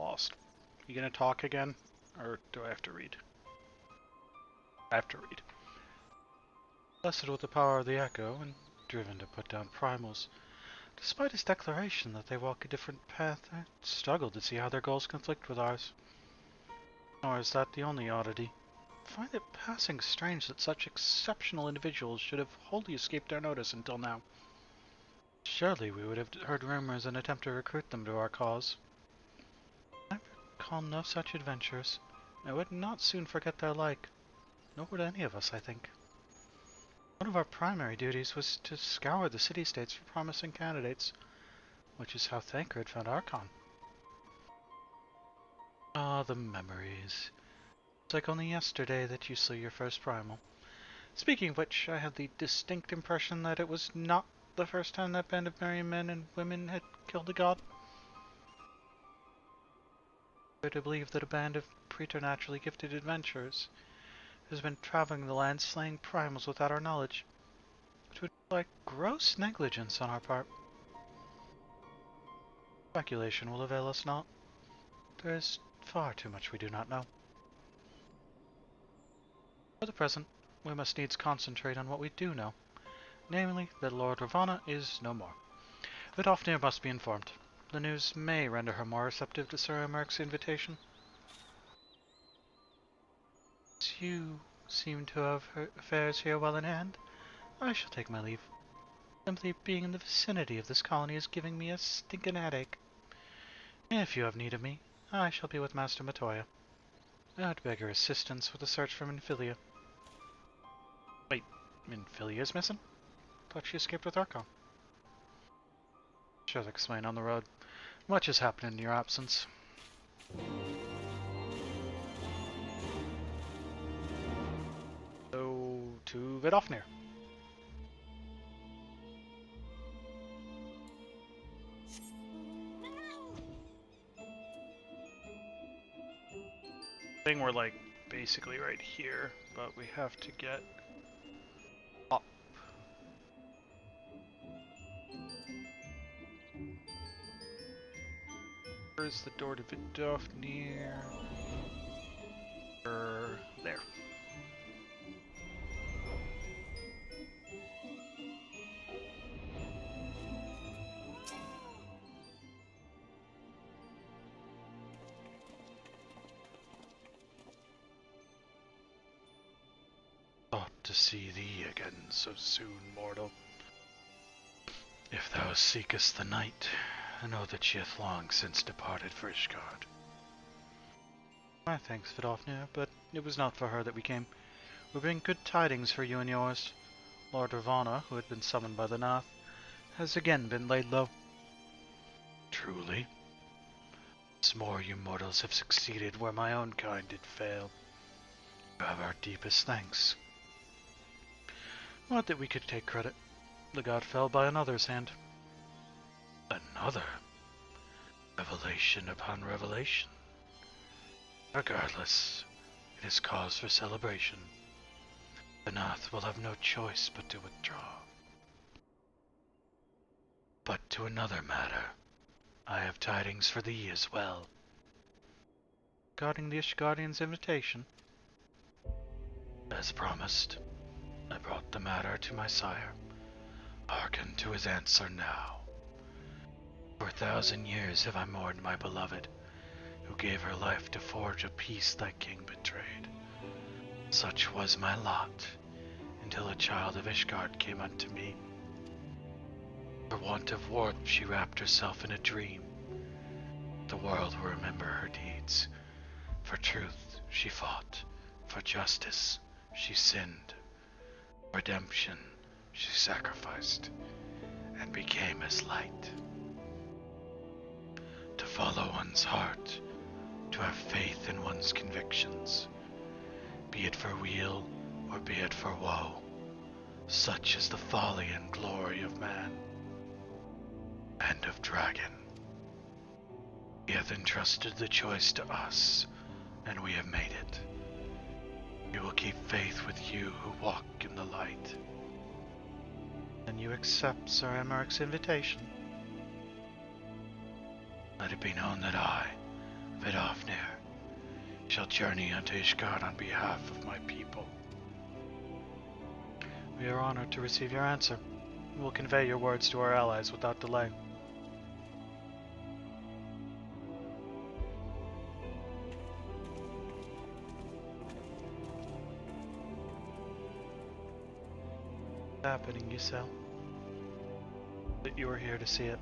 lost. You gonna talk again? Or do I have to read? I have to read. Blessed with the power of the echo, and driven to put down primals. Despite his declaration that they walk a different path, I struggle to see how their goals conflict with ours. Nor is that the only oddity. I find it passing strange that such exceptional individuals should have wholly escaped our notice until now. Surely we would have heard rumors and attempt to recruit them to our cause. I recall no such adventures. I would not soon forget their like. Nor would any of us, I think. One of our primary duties was to scour the city-states for promising candidates, which is how Thancred found Archon. Ah, the memories. It's like only yesterday that you slew your first primal. Speaking of which, I had the distinct impression that it was not the first time that band of merry men and women had killed a god. I to believe that a band of preternaturally gifted adventurers has been traveling the land slaying primals without our knowledge. It would be like gross negligence on our part. Speculation will avail us not. There is far too much we do not know. For the present, we must needs concentrate on what we do know, namely that Lord Ravana is no more. Vidofnir must be informed. The news may render her more receptive to Sir Emeric's invitation. As you seem to have her affairs here well in hand, I shall take my leave. Simply being in the vicinity of this colony is giving me a stinking headache. If you have need of me, I shall be with Master Matoya. I would beg her assistance with the search for Minfilia. Wait, Minfilia's missing? Thought she escaped with Archon. She'll explain on the road. Much has happened in your absence. So, to Vidofnir. I think we're like basically right here, but we have to get up. Where's the door to Vidofnir? There. Thought to see thee again so soon, mortal. If thou seekest the night, know that she hath long since departed for Ishgard. My thanks, Vidofnir, but it was not for her that we came. We bring good tidings for you and yours. Lord Ravana, who had been summoned by the Nath, has again been laid low. Truly? Once more you mortals have succeeded where my own kind did fail. You have our deepest thanks. Not that we could take credit. The god fell by another's hand. Another? Revelation upon revelation. Regardless, it is cause for celebration. The Nath will have no choice but to withdraw. But to another matter, I have tidings for thee as well. Regarding the Ishgardian's invitation? As promised, I brought the matter to my sire. Hearken to his answer now. For 1,000 years have I mourned my beloved, who gave her life to forge a peace thy king betrayed. Such was my lot, until a child of Ishgard came unto me. For want of warmth she wrapped herself in a dream. The world will remember her deeds. For truth she fought, for justice she sinned. Redemption she sacrificed, and became as light. To follow one's heart, to have faith in one's convictions, be it for weal or be it for woe, such is the folly and glory of man, and of dragon. He hath entrusted the choice to us, and we have made it. We will keep faith with you who walk in the light. Then you accept Sir Emeric's invitation? Let it be known that I, Vidofnir shall journey unto Ishgard on behalf of my people. We are honored to receive your answer. We will convey your words to our allies without delay. What's happening, Giselle? That you are here to see it.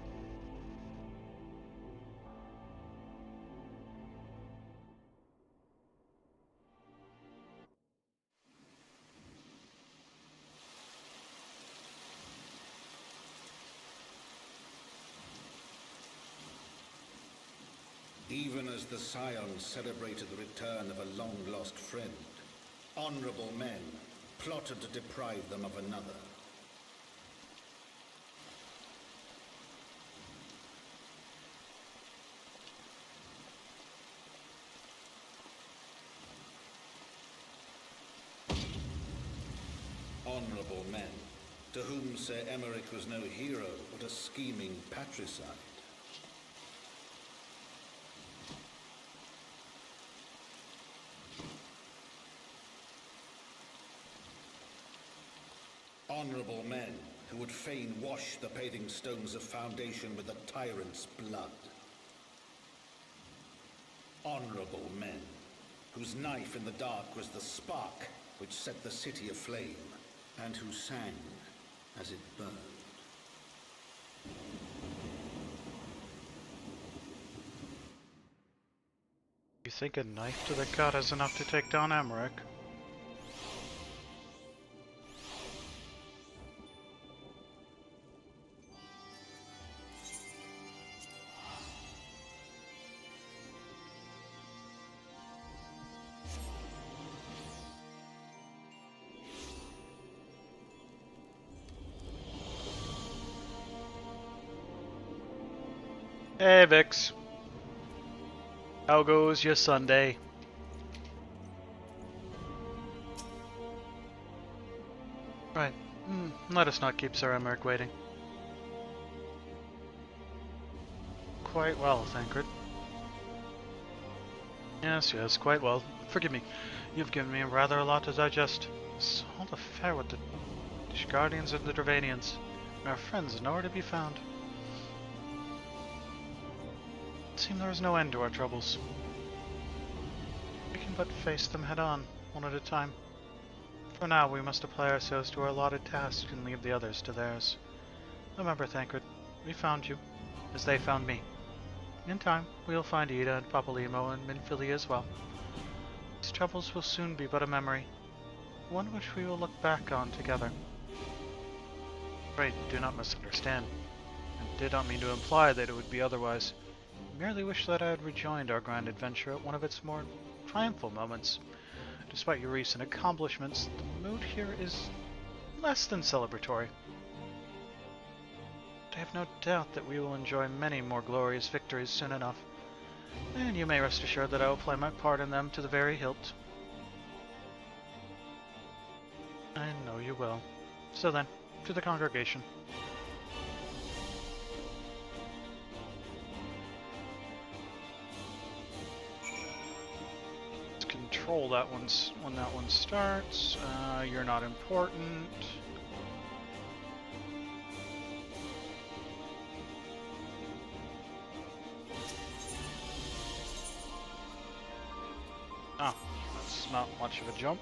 Even as the Scions celebrated the return of a long-lost friend, honorable men plotted to deprive them of another. Honorable men, to whom Sir Emmerich was no hero, but a scheming patricide. Honorable men who would fain wash the paving stones of foundation with the tyrant's blood. Honorable men whose knife in the dark was the spark which set the city aflame, and who sang as it burned. You think a knife to the gut is enough to take down Emmerich? Hey Vix, how goes your Sunday? Right, let us not keep Sir Emmerich waiting. Quite well, Thancred. Yes, quite well. Forgive me, you've given me rather a lot to digest. This whole affair with the Guardians and the Dravanians, and our friends are nowhere to be found. It seemed there was no end to our troubles. We can but face them head on, one at a time. For now, we must apply ourselves to our allotted tasks and leave the others to theirs. Remember, Thancred, we found you, as they found me. In time, we'll find Ida and Papalymo and Minfilia as well. These troubles will soon be but a memory, one which we will look back on together. Pray, do not misunderstand. I did not mean to imply that it would be otherwise. I merely wish that I had rejoined our grand adventure at one of its more triumphal moments. Despite your recent accomplishments, the mood here is less than celebratory. But I have no doubt that we will enjoy many more glorious victories soon enough, and you may rest assured that I will play my part in them to the very hilt. I know you will. So then, to the congregation. Control that one's when that one starts. You're not important. Ah, that's not much of a jump.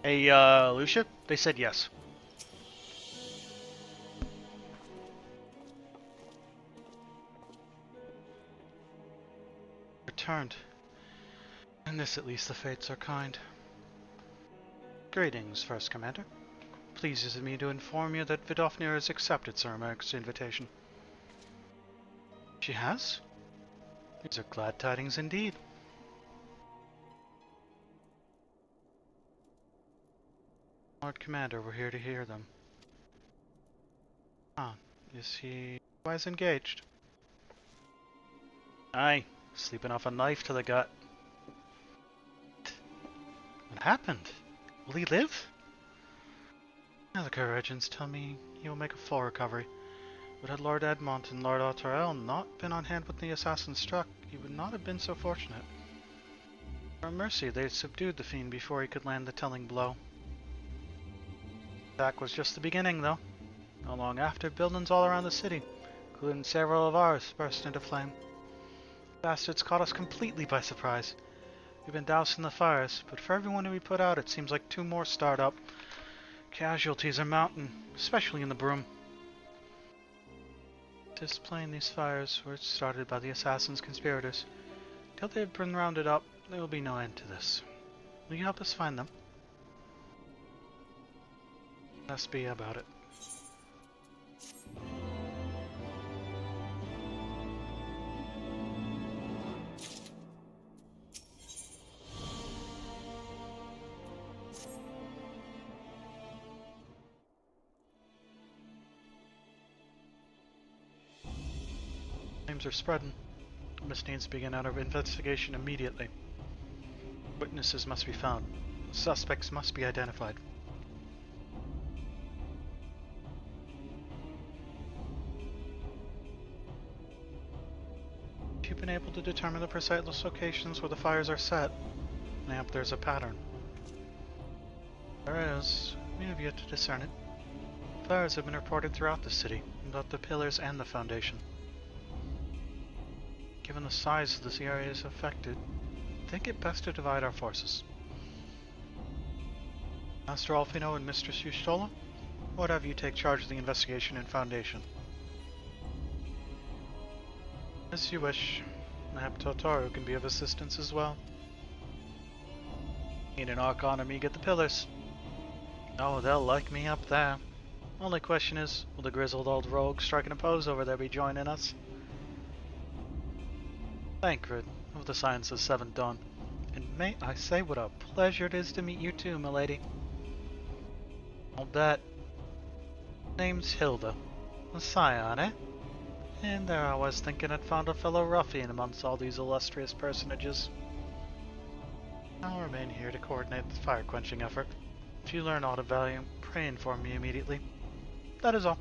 Hey, Lucia? They said yes. Returned. In this at least the fates are kind. Greetings, First Commander. Pleases me to inform you that Vidofnir has accepted Sir Emmerich's invitation. She has? These are glad tidings indeed. Lord Commander, we're here to hear them. Ah, is he otherwise engaged? Aye, sleeping off a knife to the gut. What happened? Will he live? Now the Regents tell me he will make a full recovery. But had Lord Edmont and Lord Autorel not been on hand when the assassin struck, he would not have been so fortunate. For mercy, they subdued the fiend before he could land the telling blow. The attack was just the beginning, though. Not long after, buildings all around the city, including several of ours, burst into flame. The bastards caught us completely by surprise. We've been doused in the fires, but for everyone we put out, it seems like 2 more start up. Casualties are mounting, especially in the Broom. Displaying these fires were started by the assassin's conspirators. Till they have been rounded up, there will be no end to this. Will you help us find them? Must be about it. Flames are spreading. This needs to begin our investigation immediately. Witnesses must be found. Suspects must be identified. If you've been able to determine the precise locations where the fires are set, I hope there's a pattern. There is. We have yet to discern it. Fires have been reported throughout the city, both the pillars and the foundation. Given the size of this areas affected, I think it best to divide our forces. Master Alfino and Mistress Yustola, what have you take charge of the investigation and foundation? As you wish. Perhaps Totoro can be of assistance as well. Need an Archon or me get the pillars. Oh, they'll like me up there. Only question is, will the grizzled old rogue striking a pose over there be joining us? Thancred of the Science of Seventh Dawn, and may I say what a pleasure it is to meet you too, milady. I'll bet. Name's Hilda. A scion, eh? And there I was thinking I'd found a fellow ruffian amongst all these illustrious personages. I'll remain here to coordinate the fire-quenching effort. If you learn aught of value, pray inform me immediately. That is all.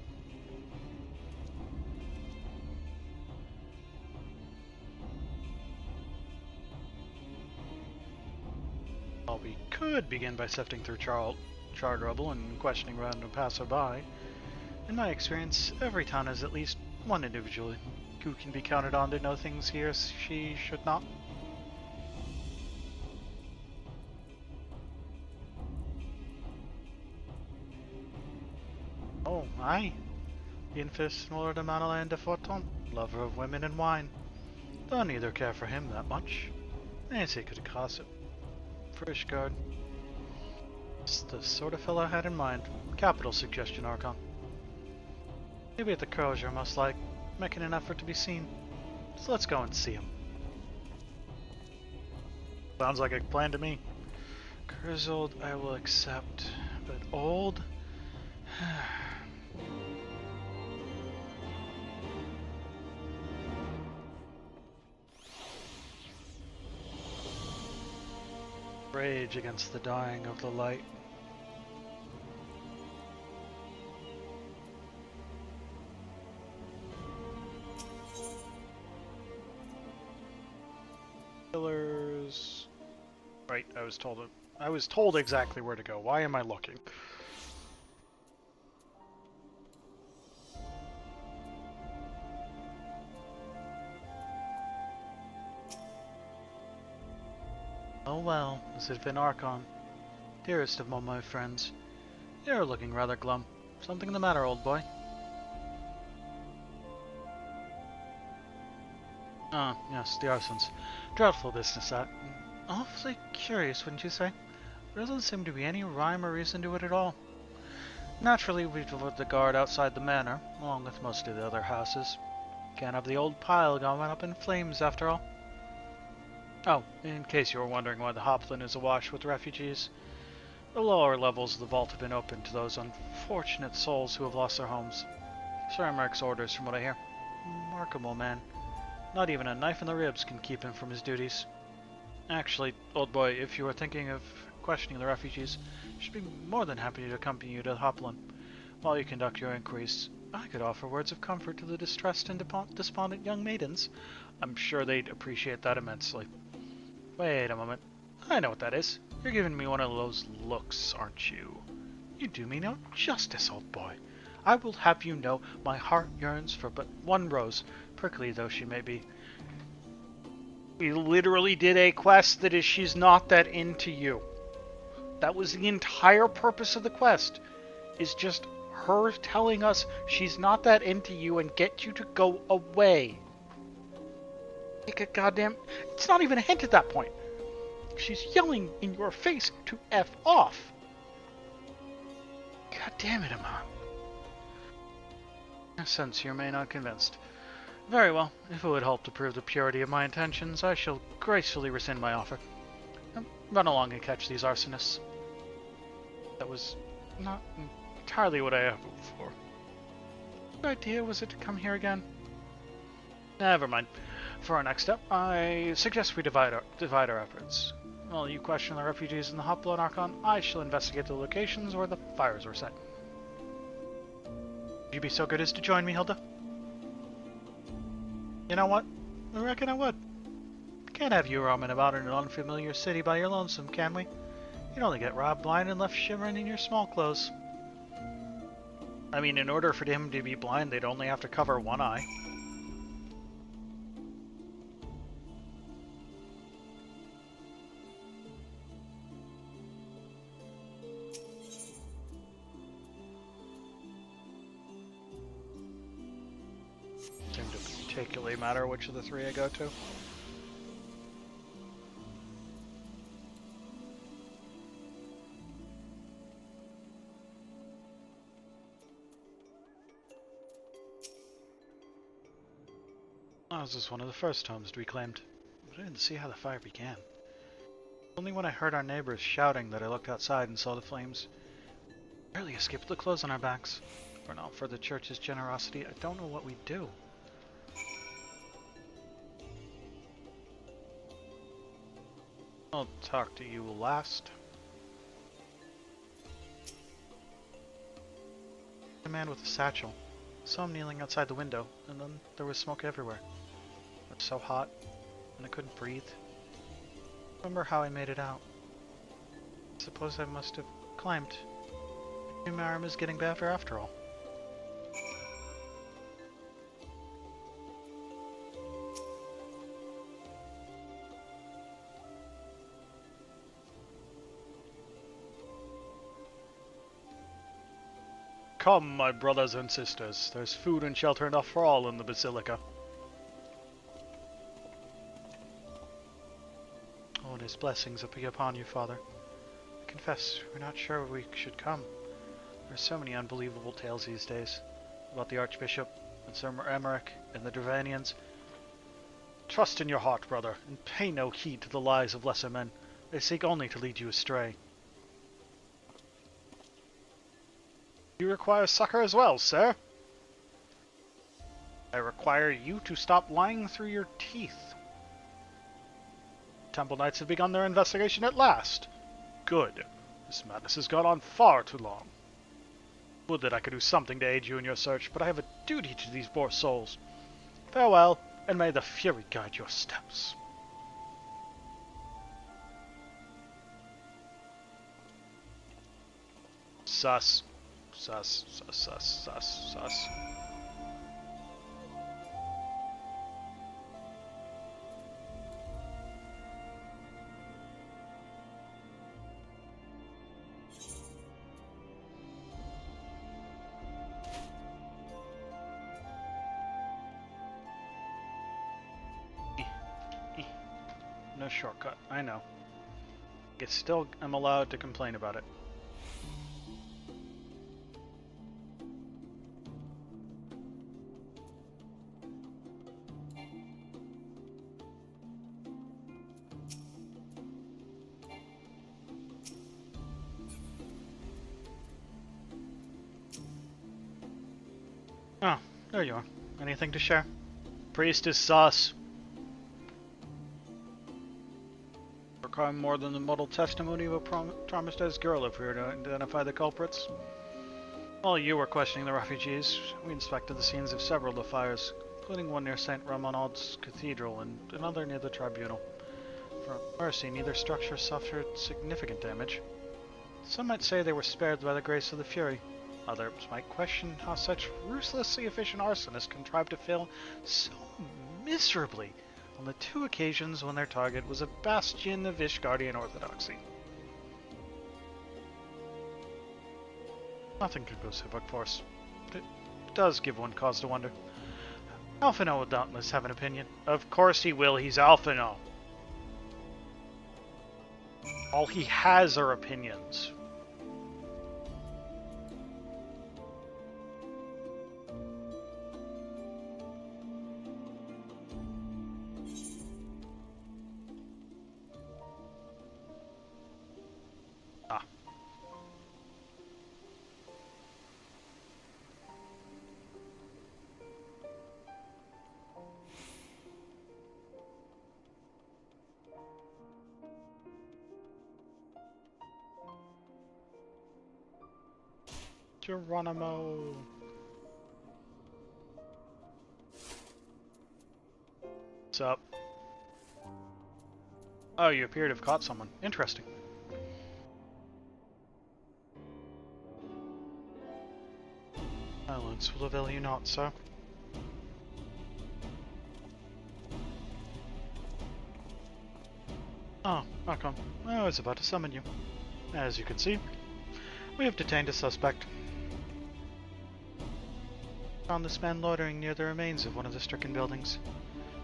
Well, we could begin by sifting through charred rubble and questioning random passerby. In my experience, every town has at least one individual who can be counted on to know things he or she should not. Oh, aye. The infamous Lord de Manolin de Forton, lover of women and wine. Don't either care for him that much. As he could gossip. Frishguard. It's the sort of fellow I had in mind. Capital suggestion, Archon. Maybe at the Crozier, most like, making an effort to be seen. So let's go and see him. Sounds like a plan to me. Grizzled, I will accept, but old? Rage against the dying of the light. Pillars. Right, I was told exactly where to go. Why am I looking? Oh well, as if an Archon. Dearest of all my friends, you're looking rather glum. Something the matter, old boy? Ah, yes, the arsons. Dreadful business, that. Awfully curious, wouldn't you say? There doesn't seem to be any rhyme or reason to it at all. Naturally, we've put the guard outside the manor, along with most of the other houses. Can't have the old pile going up in flames, after all. Oh, in case you were wondering why the Hoplin is awash with refugees, the lower levels of the vault have been opened to those unfortunate souls who have lost their homes. Sir Emeric's orders, from what I hear. Remarkable man. Not even a knife in the ribs can keep him from his duties. Actually, old boy, if you are thinking of questioning the refugees, I should be more than happy to accompany you to Hopland. While you conduct your inquiries, I could offer words of comfort to the distressed and despondent young maidens. I'm sure they'd appreciate that immensely. Wait a moment. I know what that is. You're giving me one of those looks, aren't you? You do me no justice, old boy. I will have you know my heart yearns for but one rose, prickly though she may be. We literally did a quest that is she's not that into you. That was the entire purpose of the quest, is just her telling us she's not that into you and get you to go away. Take a goddamn... It's not even a hint at that point. She's yelling in your face to F off. God damn it, Amon. I sense you remain unconvinced. Very well. If it would help to prove the purity of my intentions, I shall gracefully rescind my offer. Run along and catch these arsonists. That was not entirely what I hoped for. What idea was it to come here again? Never mind. For our next step, I suggest we divide our efforts. While you question the refugees in the Hopland Archon, I shall investigate the locations where the fires were set. Would you be so good as to join me, Hilda? You know what? I reckon I would. Can't have you roaming about in an unfamiliar city by your lonesome, can we? You'd only get robbed blind and left shivering in your small clothes. I mean, in order for him to be blind, they'd only have to cover one eye. Seemed to particularly matter which of the three I go to. Ours was one of the first homes to be claimed, but I didn't see how the fire began. Only when I heard our neighbors shouting that I looked outside and saw the flames. Barely escaped the clothes on our backs. For not for the church's generosity, I don't know what we'd do. I'll talk to you last. A man with a satchel. Saw him kneeling outside the window, and then there was smoke everywhere. It was so hot, and I couldn't breathe. Remember how I made it out. Suppose I must have climbed. Maybe my arm is getting better after all. Come, my brothers and sisters. There's food and shelter enough for all in the Basilica. Oh, and his blessings be upon you, Father. I confess, we're not sure we should come. There's so many unbelievable tales these days. About the Archbishop, and Sir Emmerich, and the Dravanians. Trust in your heart, brother, and pay no heed to the lies of lesser men. They seek only to lead you astray. You require succor as well, sir. I require you to stop lying through your teeth. Temple Knights have begun their investigation at last. Good. This madness has gone on far too long. Would that I could do something to aid you in your search, but I have a duty to these poor souls. Farewell, and may the Fury guide your steps. Sus. Sus, sus, sus, sus, sus. No shortcut, I know. Yet still, I'm allowed to complain about it. Oh, there you are. Anything to share? Priest is sus. crime more than the muddled testimony of a traumatized girl if we were to identify the culprits. While you were questioning the refugees, we inspected the scenes of several of the fires, including one near St. Ramonald's Cathedral and another near the Tribunal. For mercy, neither structure suffered significant damage. Some might say they were spared by the grace of the Fury. Others might question how such ruthlessly efficient arsonists contrived to fail so miserably on the 2 occasions when their target was a bastion of Ishgardian orthodoxy. Nothing could go so of course, but it does give one cause to wonder. Alphino will doubtless have an opinion. Of course he will, he's Alphino. All he has are opinions. Geronimo. What's up? Oh, you appear to have caught someone. Interesting. Silence will avail you not, sir. Oh, welcome. I was about to summon you. As you can see, we have detained a suspect. Found this man loitering near the remains of one of the stricken buildings.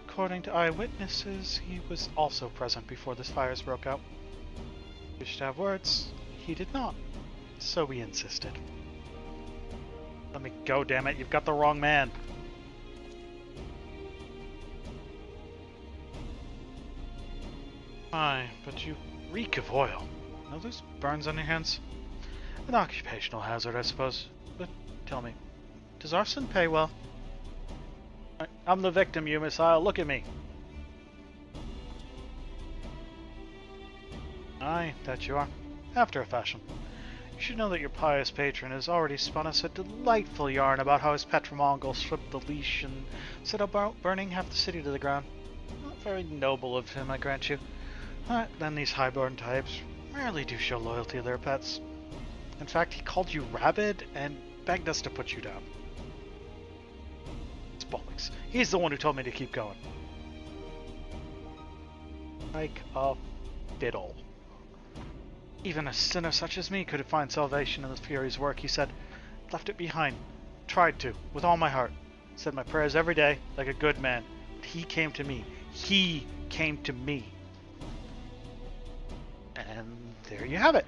According to eyewitnesses, he was also present before the fires broke out. Wished to have words, he did not, so we insisted. Let me go, damn it, you've got the wrong man. Aye, but you reek of oil. Are those burns on your hands? An occupational hazard, I suppose. But tell me, does arson pay well? I'm the victim, you missile. Look at me. Aye, that you are. After a fashion. You should know that your pious patron has already spun us a delightful yarn about how his Petramongol slipped the leash and set about burning half the city to the ground. Not very noble of him, I grant you. But then these highborn types rarely do show loyalty to their pets. In fact, he called you rabid and begged us to put you down. It's bollocks. He's the one who told me to keep going. Like a fiddle. Even a sinner such as me could find salvation in the Fury's work, he said. Left it behind. Tried to, with all my heart. Said my prayers every day, like a good man. But he came to me. He came to me. And there you have it.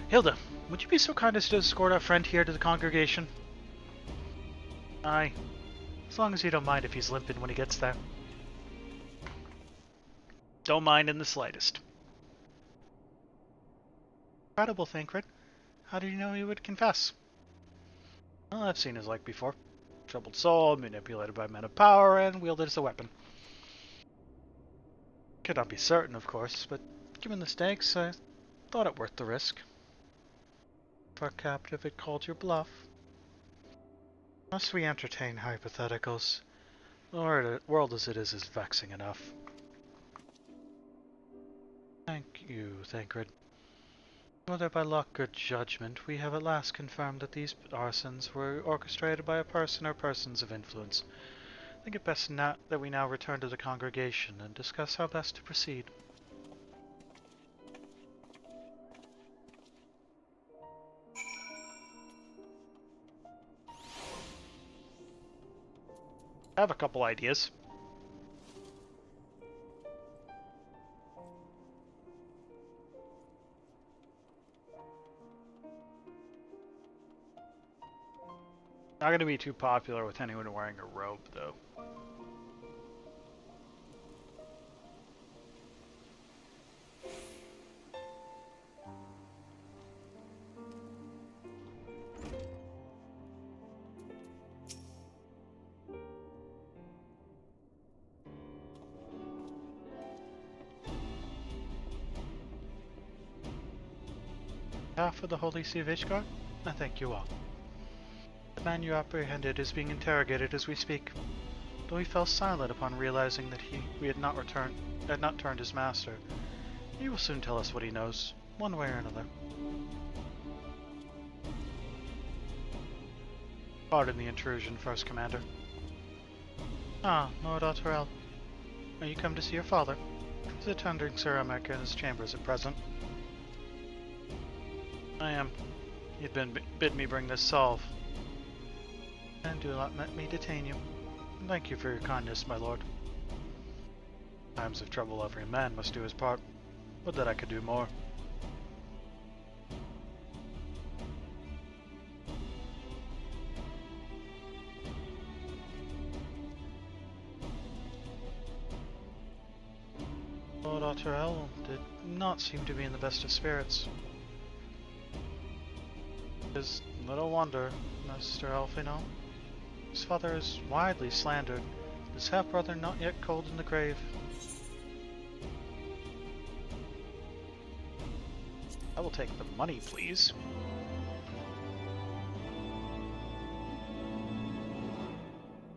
Hilda, would you be so kind as to escort our friend here to the congregation? Aye. As long as you don't mind if he's limping when he gets there. Don't mind in the slightest. Incredible, Thancred. How did you know he would confess? Well, I've seen his like before. Troubled soul, manipulated by men of power, and wielded as a weapon. Could not be certain, of course, but given the stakes, I thought it worth the risk. If our captive had called your bluff. Must we entertain hypotheticals? The world as it is vexing enough. Thank you, Thancred. Whether by luck or judgment, we have at last confirmed that these arsons were orchestrated by a person or persons of influence. I think it best that we now return to the congregation and discuss how best to proceed. I have a couple ideas. Not going to be too popular with anyone wearing a robe, though. behalf of the Holy See of Ishgard, I thank you all. The man you apprehended is being interrogated as we speak, though he fell silent upon realizing that we had not turned his master. He will soon tell us what he knows, one way or another. Pardon the intrusion, First Commander. Ah, Lord Otterel. Are you come to see your father? He's attending Sir Emmerich in his chambers at present. I am. He'd bid me bring this salve. And do not let me detain you. Thank you for your kindness, my lord. Times of trouble every man must do his part. Would that I could do more. Lord Otterel did not seem to be in the best of spirits. It is little wonder, Mr. Elfino. His father is widely slandered, his half-brother not yet cold in the grave. I will take the money, please.